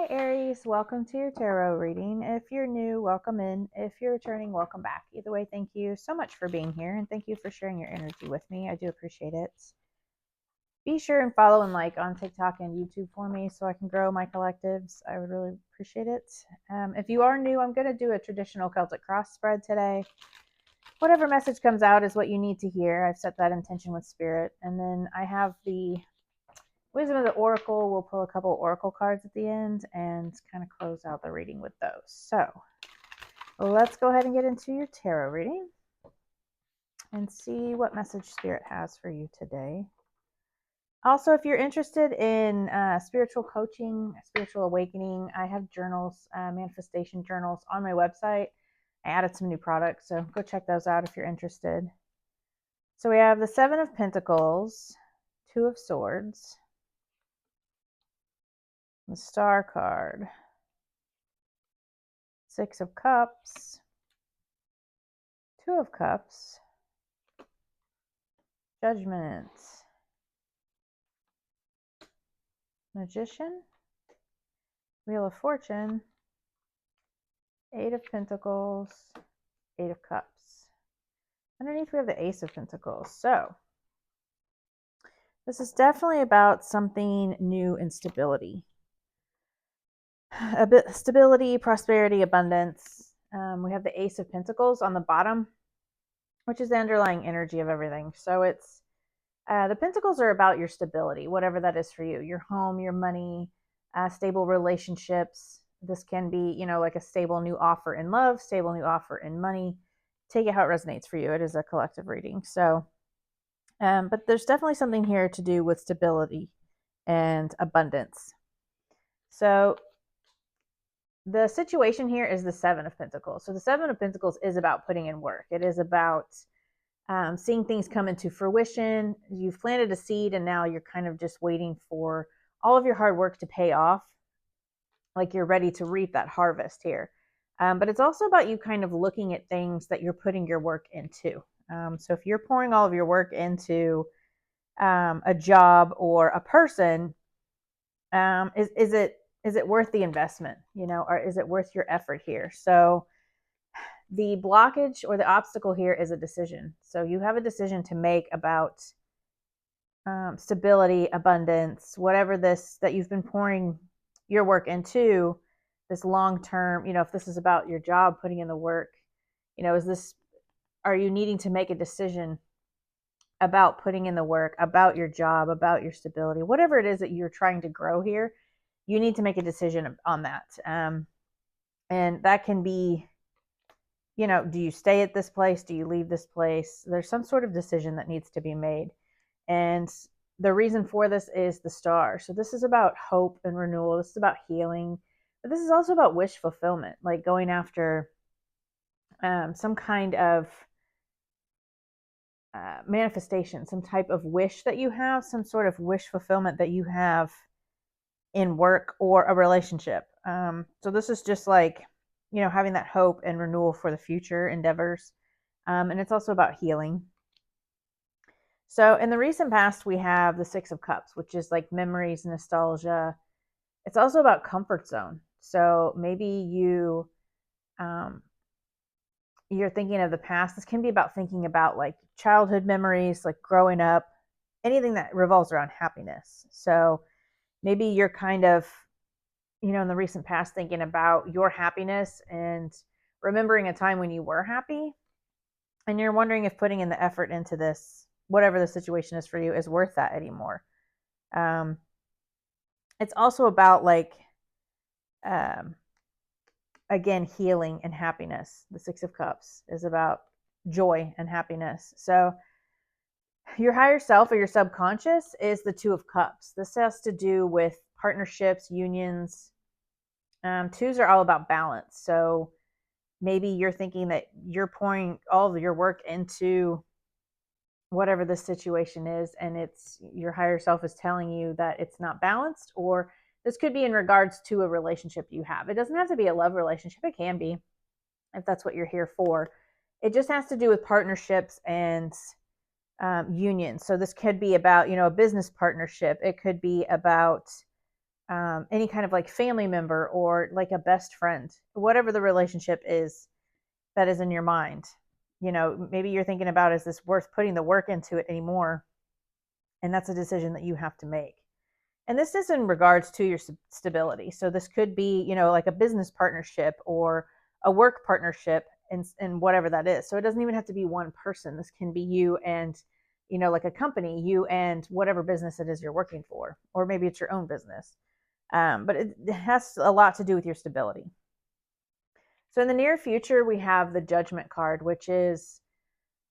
Hi, Aries. Welcome to your tarot reading. If you're new, welcome in. If you're returning, welcome back. Either way, thank you so much for being here and thank you for sharing your energy with me. I do appreciate it. Be sure and follow and like on TikTok and YouTube for me so I can grow my collectives. I would really appreciate it. If you are new, I'm going to do a traditional Celtic cross spread today. Whatever message comes out is what you need to hear. I've set that intention with spirit. And then I have the Wisdom of the Oracle. We'll pull a couple Oracle cards at the end and kind of close out the reading with those. So let's go ahead and get into your tarot reading and see what message Spirit has for you today. Also, if you're interested in spiritual coaching, spiritual awakening, I have journals, manifestation journals on my website. I added some new products, so go check those out if you're interested. So we have the Seven of Pentacles, Two of Swords, the Star card, Six of Cups, Two of Cups, Judgment, Magician, Wheel of Fortune, Eight of Pentacles, Eight of Cups. Underneath we have the Ace of Pentacles. So this is definitely about something new and stability. A bit stability, prosperity, abundance. We have the Ace of Pentacles on the bottom, which is the underlying energy of everything. So it's the Pentacles are about your stability, whatever that is for you, your home, your money, stable relationships. This can be, like a stable new offer in love, stable new offer in money. Take it how it resonates for you. It is a collective reading. So, but there's definitely something here to do with stability and abundance. So the situation here is the Seven of Pentacles. So the Seven of Pentacles is about putting in work. It is about seeing things come into fruition. You've planted a seed and now you're kind of just waiting for all of your hard work to pay off. Like you're ready to reap that harvest here. But it's also about you kind of looking at things that you're putting your work into. So if you're pouring all of your work into a job or a person, is it worth the investment? Or is it worth your effort here? So the blockage or the obstacle here is a decision. So you have a decision to make about stability, abundance, whatever this that you've been pouring your work into, this long term. If this is about your job, putting in the work, are you needing to make a decision about putting in the work, about your job, about your stability, whatever it is that you're trying to grow here? You need to make a decision on that. And that can be, do you stay at this place? Do you leave this place? There's some sort of decision that needs to be made. And the reason for this is the Star. So this is about hope and renewal. This is about healing. But this is also about wish fulfillment, like going after some kind of manifestation, some type of wish that you have, some sort of wish fulfillment that you have in work or a relationship. So this is just like, having that hope and renewal for the future endeavors. And it's also about healing. So in the recent past, we have the Six of Cups, which is like memories, nostalgia. It's also about comfort zone. So maybe you're thinking of the past. This can be about thinking about like childhood memories, like growing up, anything that revolves around happiness. So maybe you're kind of, in the recent past thinking about your happiness and remembering a time when you were happy. And you're wondering if putting in the effort into this, whatever the situation is for you, is worth that anymore. It's also about like, again, healing and happiness. The Six of Cups is about joy and happiness. So your higher self or your subconscious is the Two of Cups. This has to do with partnerships, unions. Twos are all about balance. So maybe you're thinking that you're pouring all of your work into whatever the situation is, and it's your higher self is telling you that it's not balanced, or this could be in regards to a relationship you have. It doesn't have to be a love relationship. It can be, if that's what you're here for. It just has to do with partnerships and unions. So this could be about, a business partnership. It could be about any kind of like family member or like a best friend, whatever the relationship is that is in your mind. Maybe you're thinking about, is this worth putting the work into it anymore? And that's a decision that you have to make. And this is in regards to your stability. So this could be, like a business partnership or a work partnership, and whatever that is. So it doesn't even have to be one person. This can be you and, like a company, you and whatever business it is you're working for, or maybe it's your own business. But it has a lot to do with your stability. So in the near future, we have the Judgment card, which is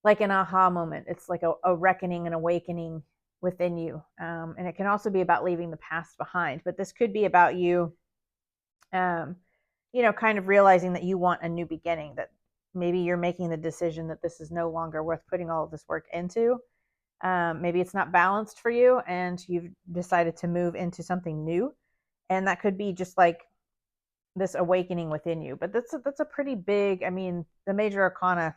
like an aha moment. It's like a reckoning, an awakening within you. And it can also be about leaving the past behind. But this could be about you, kind of realizing that you want a new beginning, that maybe you're making the decision that this is no longer worth putting all of this work into. Maybe it's not balanced for you and you've decided to move into something new. And that could be just like this awakening within you. But that's a pretty big, the major arcana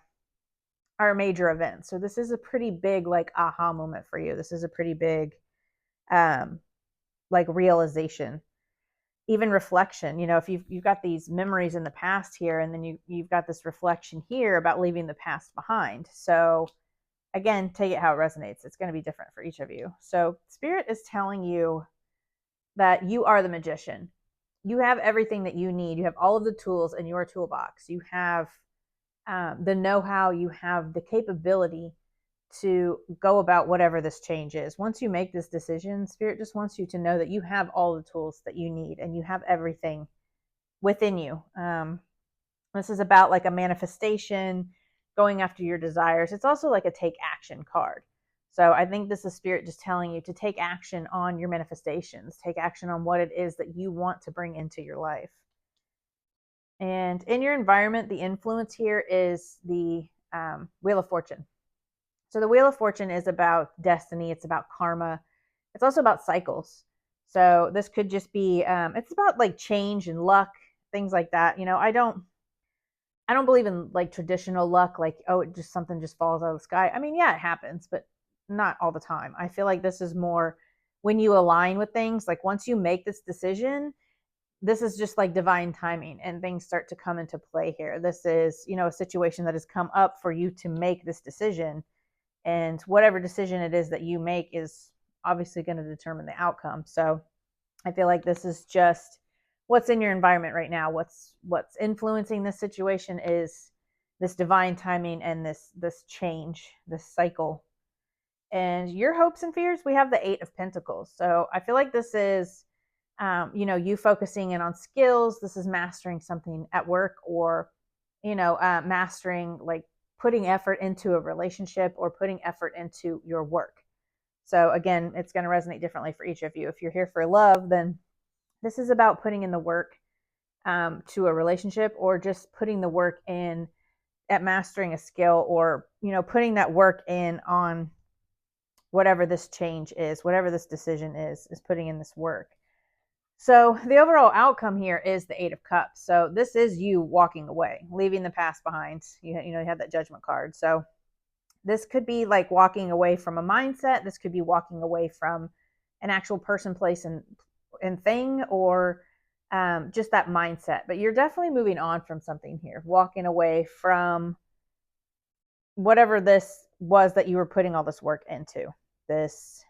are major events. So this is a pretty big like aha moment for you. This is a pretty big like realization, even reflection. If you've got these memories in the past here, and then you've got this reflection here about leaving the past behind. So again, take it how it resonates. It's going to be different for each of you. So Spirit is telling you that you are the magician. You have everything that you need. You have all of the tools in your toolbox. You have the know-how, you have the capability to go about whatever this change is. Once you make this decision, Spirit just wants you to know that you have all the tools that you need and you have everything within you. This is about like a manifestation, going after your desires. It's also like a take action card. So I think this is Spirit just telling you to take action on your manifestations, take action on what it is that you want to bring into your life. And in your environment, the influence here is the Wheel of Fortune. So the Wheel of Fortune is about destiny. It's about karma. It's also about cycles. So this could just be, it's about like change and luck, things like that. I don't believe in like traditional luck, like, oh, something just falls out of the sky. Yeah, it happens, but not all the time. I feel like this is more when you align with things, like once you make this decision, this is just like divine timing and things start to come into play here. This is, a situation that has come up for you to make this decision. And whatever decision it is that you make is obviously going to determine the outcome. So I feel like this is just what's in your environment right now. What's influencing this situation is this divine timing and this change, this cycle. And your hopes and fears, we have the 8 of Pentacles. So I feel like this is you focusing in on skills. This is mastering something at work, or, mastering, like putting effort into a relationship or putting effort into your work. So again, it's going to resonate differently for each of you. If you're here for love, then this is about putting in the work to a relationship, or just putting the work in at mastering a skill, or, putting that work in on whatever this change is, whatever this decision is putting in this work. So the overall outcome here is the 8 of Cups. So this is you walking away, leaving the past behind. You have that Judgment card. So this could be like walking away from a mindset. This could be walking away from an actual person, place, and thing, or just that mindset. But you're definitely moving on from something here, walking away from whatever this was that you were putting all this work into. This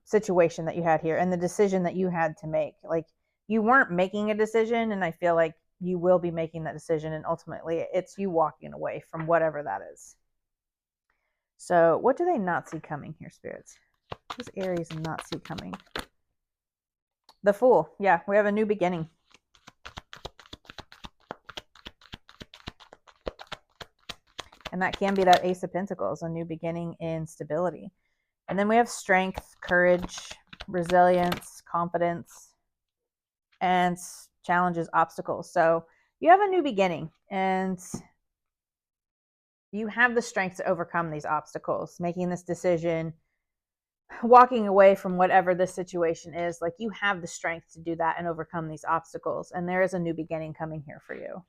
situation that you had here, and the decision that you had to make. Like, you weren't making a decision, and I feel like you will be making that decision, and ultimately it's you walking away from whatever that is. So what do they not see coming here, spirits? What does Aries not see coming? The Fool. Yeah, we have a new beginning. And that can be that Ace of Pentacles, a new beginning in stability. And then we have strength, courage, resilience, confidence, and challenges, obstacles. So you have a new beginning, and you have the strength to overcome these obstacles, making this decision, walking away from whatever this situation is. Like, you have the strength to do that and overcome these obstacles. And there is a new beginning coming here for you.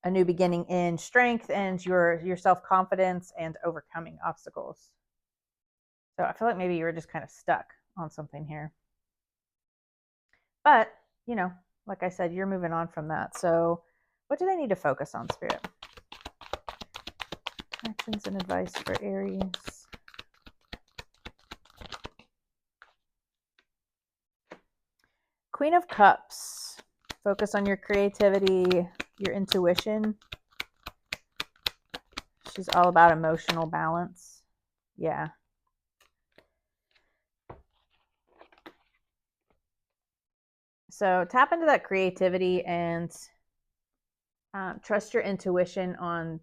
A new beginning in strength and your self-confidence and overcoming obstacles. So I feel like maybe you were just kind of stuck on something here. But, you know, like I said, you're moving on from that. So what do they need to focus on, Spirit? Actions and advice for Aries. Queen of Cups. Focus on your creativity, your intuition. She's all about emotional balance. Yeah. So tap into that creativity and trust your intuition on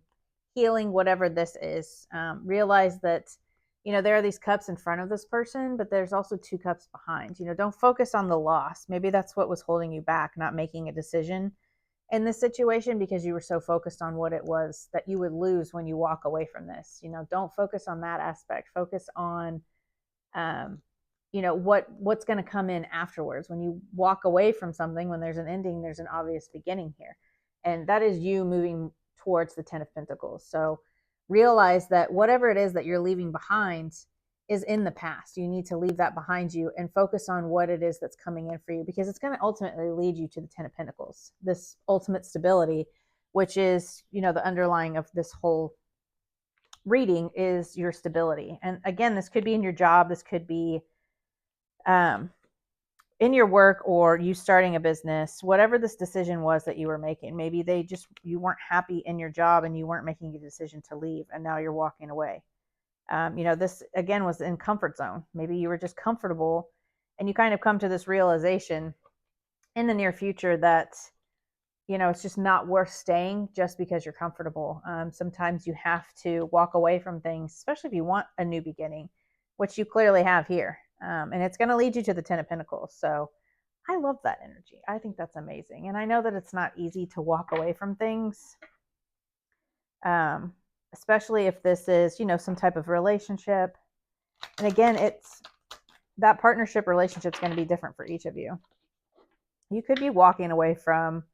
healing whatever this is. Realize that, you know, there are these cups in front of this person, but there's also 2 cups behind. You know, don't focus on the loss. Maybe that's what was holding you back, not making a decision in this situation because you were so focused on what it was that you would lose when you walk away from this. You know, don't focus on that aspect. Focus on you know, what's going to come in afterwards. When you walk away from something, when there's an ending, there's an obvious beginning here, and that is you moving towards the 10 of Pentacles. So realize that whatever it is that you're leaving behind is in the past. You need to leave that behind you and focus on what it is that's coming in for you, because it's going to ultimately lead you to the 10 of Pentacles, this ultimate stability, which is, you know, the underlying of this whole reading is your stability. And again, this could be in your job, this could be in your work, or you starting a business, whatever this decision was that you were making. Maybe you weren't happy in your job and you weren't making a decision to leave, and now you're walking away. You know, this again was in comfort zone. Maybe you were just comfortable and you kind of come to this realization in the near future that, you know, it's just not worth staying just because you're comfortable. Sometimes you have to walk away from things, especially if you want a new beginning, which you clearly have here. And it's going to lead you to the 10 of Pentacles. So I love that energy. I think that's amazing. And I know that it's not easy to walk away from things, especially if this is, you know, some type of relationship. And again, it's that partnership relationship is going to be different for each of you. You could be walking away from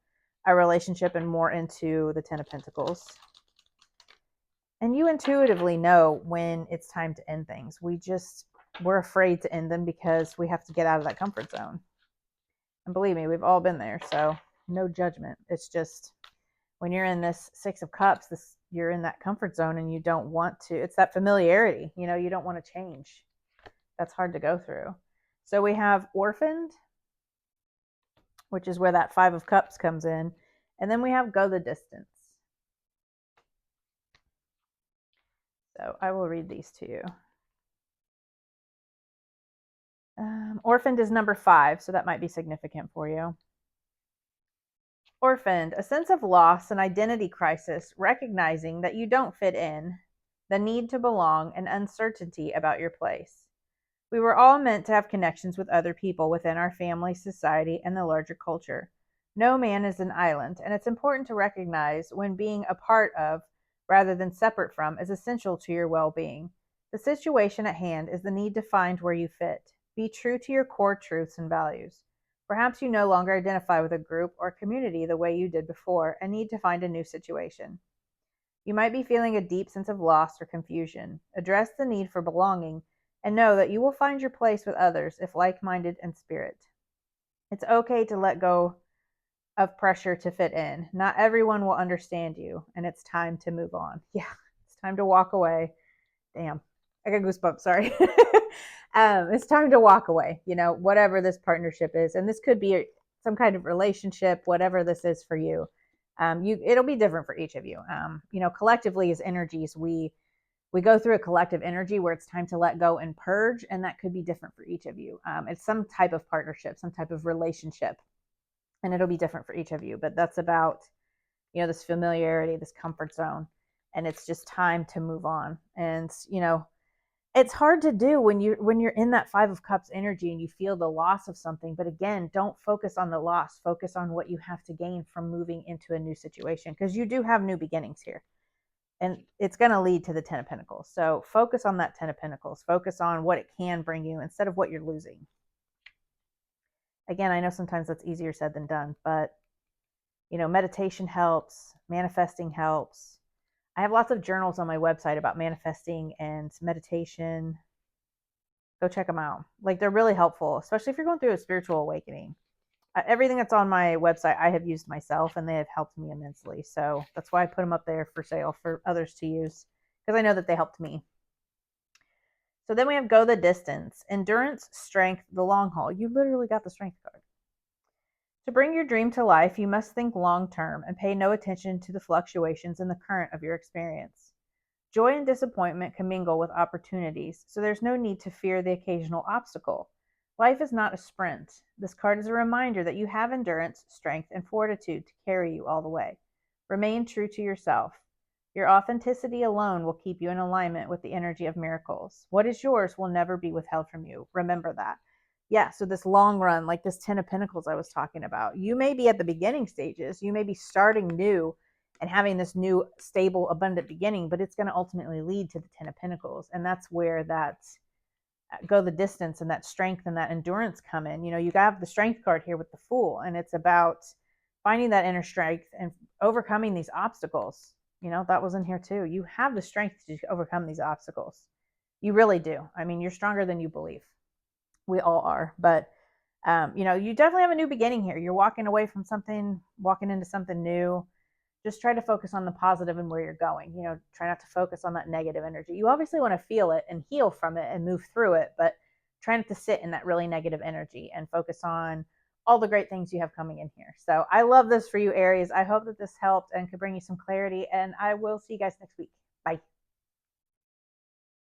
a relationship and more into the 10 of Pentacles. And you intuitively know when it's time to end things. We're afraid to end them because we have to get out of that comfort zone. And believe me, we've all been there. So no judgment. It's just when you're in this 6 of Cups, you're in that comfort zone and you don't want to. It's that familiarity. You know, you don't want to change. That's hard to go through. So we have orphaned, which is where that 5 of Cups comes in. And then we have go the distance. So I will read these to you. Orphaned is number 5, so that might be significant for you. Orphaned, a sense of loss and identity crisis, recognizing that you don't fit in, the need to belong, and uncertainty about your place. We were all meant to have connections with other people within our family, society, and the larger culture. No man is an island, and it's important to recognize when being a part of, rather than separate from, is essential to your well-being. The situation at hand is the need to find where you fit. Be true to your core truths and values. Perhaps you no longer identify with a group or community the way you did before and need to find a new situation. You might be feeling a deep sense of loss or confusion. Address the need for belonging and know that you will find your place with others if like-minded in spirit. It's okay to let go of pressure to fit in. Not everyone will understand you, and it's time to move on. Yeah, it's time to walk away. Damn, I got goosebumps, sorry. It's time to walk away, you know, whatever this partnership is. And this could be some kind of relationship, whatever this is for you. It'll be different for each of you. You know, collectively as energies, we go through a collective energy where it's time to let go and purge, and that could be different for each of you. It's some type of partnership, some type of relationship, and it'll be different for each of you. But that's about, you know, this familiarity, this comfort zone, and it's just time to move on. And, you know, it's hard to do when you're in that 5 of Cups energy and you feel the loss of something. But again, don't focus on the loss. Focus on what you have to gain from moving into a new situation, because you do have new beginnings here. And it's going to lead to the 10 of Pentacles. So focus on that 10 of Pentacles. Focus on what it can bring you instead of what you're losing. Again, I know sometimes that's easier said than done, but, you know, meditation helps. Manifesting helps. I have lots of journals on my website about manifesting and meditation. Go check them out. Like, they're really helpful, especially if you're going through a spiritual awakening. Everything that's on my website, I have used myself, and they have helped me immensely. So that's why I put them up there for sale for others to use, because I know that they helped me. So then we have go the distance, endurance, strength, the long haul. You literally got the strength card. To bring your dream to life, you must think long term and pay no attention to the fluctuations in the current of your experience. Joy and disappointment commingle with opportunities, so there's no need to fear the occasional obstacle. Life is not a sprint. This card is a reminder that you have endurance, strength, and fortitude to carry you all the way. Remain true to yourself. Your authenticity alone will keep you in alignment with the energy of miracles. What is yours will never be withheld from you. Remember that. Yeah, so this long run, like this 10 of Pentacles I was talking about, you may be at the beginning stages. You may be starting new and having this new, stable, abundant beginning, but it's going to ultimately lead to the 10 of Pentacles. And that's where that go the distance and that strength and that endurance come in. You know, you have the strength card here with the Fool, and it's about finding that inner strength and overcoming these obstacles. You know, that was in here too. You have the strength to overcome these obstacles. You really do. I mean, you're stronger than you believe. We all are. But, you know, you definitely have a new beginning here. You're walking away from something, walking into something new. Just try to focus on the positive and where you're going. You know, try not to focus on that negative energy. You obviously want to feel it and heal from it and move through it, but try not to sit in that really negative energy and focus on all the great things you have coming in here. So I love this for you, Aries. I hope that this helped and could bring you some clarity, and I will see you guys next week. Bye.